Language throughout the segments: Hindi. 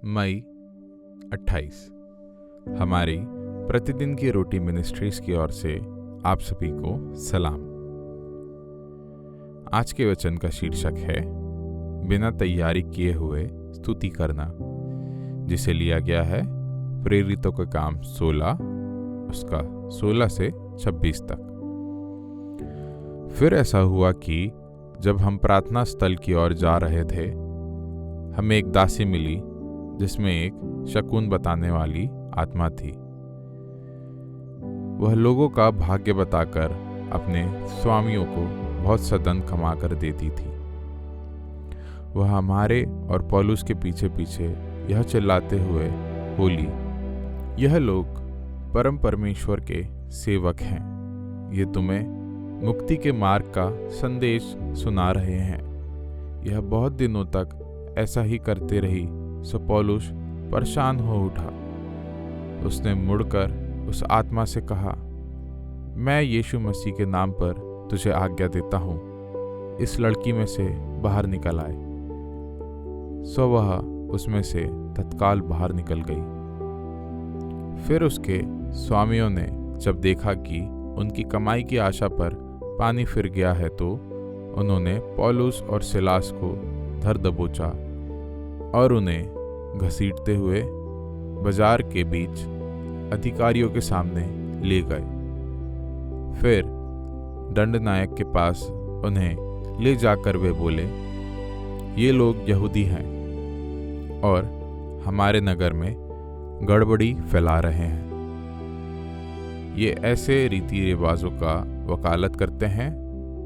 मई 28। हमारी प्रतिदिन की रोटी मिनिस्ट्रीज की ओर से आप सभी को सलाम। आज के वचन का शीर्षक है बिना तैयारी किए हुए स्तुति करना, जिसे लिया गया है प्रेरितों का काम 16 उसका 16 से 26 तक। फिर ऐसा हुआ कि जब हम प्रार्थना स्थल की ओर जा रहे थे, हमें एक दासी मिली जिसमें एक शकुन बताने वाली आत्मा थी। वह लोगों का भाग्य बताकर अपने स्वामियों को बहुत सा धन कमा कर देती थी। वह हमारे और पौलुस के पीछे पीछे यह चिल्लाते हुए बोली, यह लोग परम परमेश्वर के सेवक हैं, ये तुम्हें मुक्ति के मार्ग का संदेश सुना रहे हैं। यह बहुत दिनों तक ऐसा ही करते रही, सो पौलुस परेशान हो उठा। उसने मुड़कर उस आत्मा से कहा, मैं यीशु मसीह के नाम पर तुझे आज्ञा देता हूँ, इस लड़की में से बाहर निकल आए। सो वह उसमें से तत्काल बाहर निकल गई। फिर उसके स्वामियों ने जब देखा कि उनकी कमाई की आशा पर पानी फिर गया है, तो उन्होंने पौलुस और सिलास को धर दबोचा और उन्हें घसीटते हुए बाजार के बीच अधिकारियों के सामने ले गए। फिर दंडनायक के पास उन्हें ले जाकर वे बोले, ये लोग यहूदी हैं और हमारे नगर में गड़बड़ी फैला रहे हैं। ये ऐसे रीति रिवाजों का वकालत करते हैं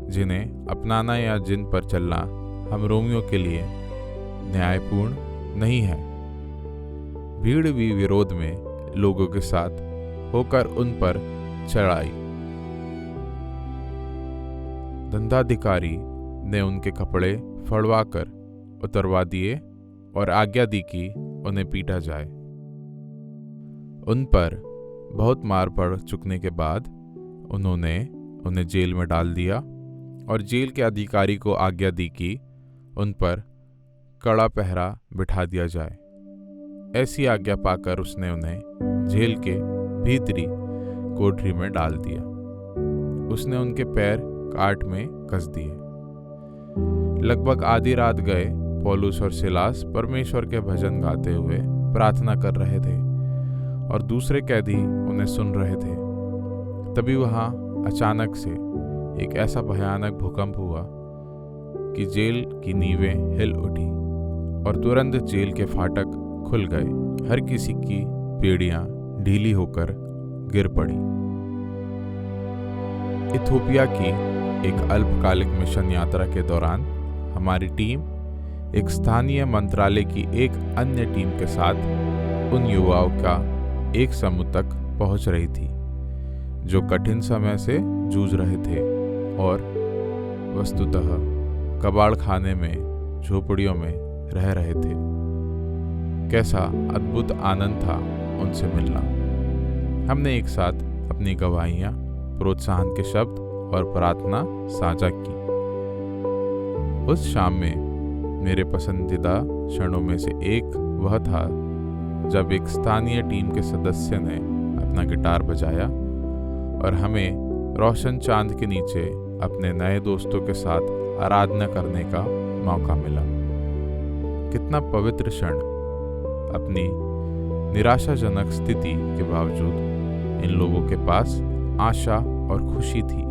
जिन्हें अपनाना या जिन पर चलना हम रोमियों के लिए न्यायपूर्ण नहीं है। भीड़ भी विरोध में लोगों के साथ होकर उन पर चढ़ाई। दंडाधिकारी ने उनके कपड़े फड़वाकर उतरवा दिए और आज्ञा दी कि उन्हें पीटा जाए। उन पर बहुत मार पड़ चुकने के बाद उन्होंने उन्हें जेल में डाल दिया और जेल के अधिकारी को आज्ञा दी कि उन पर कड़ा पहरा बिठा दिया जाए। ऐसी आज्ञा पाकर उसने उन्हें जेल के भीतरी कोठरी में डाल दिया। उसने उनके पैर काट में कस दिए। लगभग आधी रात गए पौलुस और सिलास परमेश्वर के भजन गाते हुए प्रार्थना कर रहे थे और दूसरे कैदी उन्हें सुन रहे थे। तभी वहां अचानक से एक ऐसा भयानक भूकंप हुआ कि जेल की नींवें हिल उठी और तुरंत जेल के फाटक खुल गए। हर किसी की बेड़ियां ढीली होकर गिर पड़ी। इथियोपिया की एक अल्पकालिक मिशन यात्रा के दौरान हमारी टीम एक स्थानीय मंत्रालय की एक अन्य टीम के साथ उन युवाओं का एक समूह तक पहुंच रही थी जो कठिन समय से जूझ रहे थे और वस्तुतः कबाड़ खाने में झोपड़ियों में रह रहे थे। कैसा अद्भुत आनंद था उनसे मिलना। हमने एक साथ अपनी गवाहियां, प्रोत्साहन के शब्द और प्रार्थना साझा की। उस शाम में मेरे पसंदीदा क्षणों में से एक वह था जब एक स्थानीय टीम के सदस्य ने अपना गिटार बजाया और हमें रोशन चांद के नीचे अपने नए दोस्तों के साथ आराधना करने का मौका मिला। कितना पवित्र क्षण। अपनी निराशाजनक स्थिति के बावजूद इन लोगों के पास आशा और खुशी थी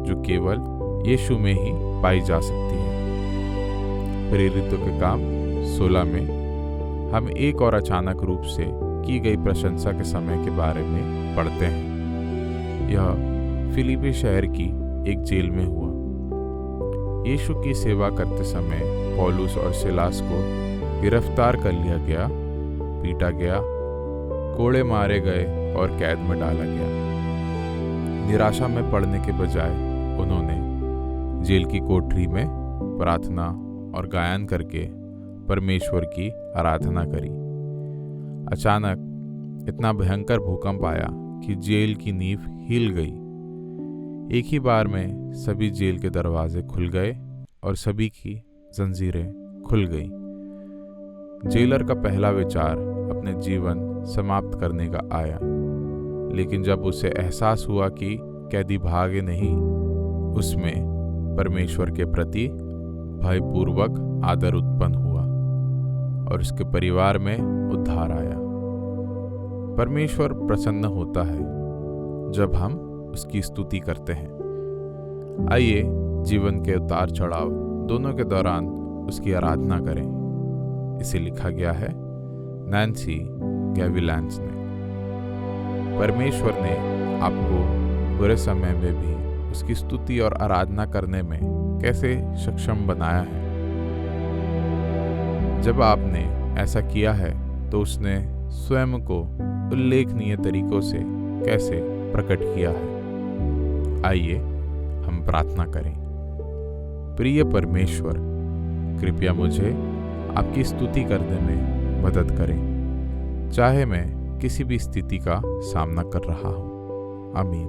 जो केवल यीशु में ही पाई जा सकती है। प्रेरितों के काम 16 में हम एक और अचानक रूप से की गई प्रशंसा के समय के बारे में पढ़ते हैं। यह फिलिपी शहर की एक जेल में हुआ। यीशु की सेवा करते समय पौलुस और सिलास को गिरफ्तार कर लिया गया, पीटा गया, कोड़े मारे गए और कैद में डाला गया। निराशा में पड़ने के बजाय उन्होंने जेल की कोठरी में प्रार्थना और गायन करके परमेश्वर की आराधना करी। अचानक इतना भयंकर भूकंप आया कि जेल की नींव हिल गई। एक ही बार में सभी जेल के दरवाजे खुल गए और सभी की जंजीरें खुल गई। जेलर का पहला विचार अपने जीवन समाप्त करने का आया, लेकिन जब उसे एहसास हुआ कि कैदी भागे नहीं, उसमें परमेश्वर के प्रति भयपूर्वक आदर उत्पन्न हुआ और उसके परिवार में उद्धार आया। परमेश्वर प्रसन्न होता है जब हम उसकी स्तुति करते हैं। आइए जीवन के उतार चढ़ाव दोनों के दौरान उसकी आराधना करें। इसे लिखा गया है नैन्सी गैविलांस ने। परमेश्वर ने आपको बुरे समय में भी उसकी स्तुति और आराधना करने में कैसे सक्षम बनाया है। जब आपने ऐसा किया है तो उसने स्वयं को उल्लेखनीय तरीकों से कैसे प्रकट किया है। आइए हम प्रार्थना करें। प्रिय परमेश्वर, कृपया मुझे आपकी स्तुति करने में मदद करें, चाहे मैं किसी भी स्थिति का सामना कर रहा हूँ। आमीन।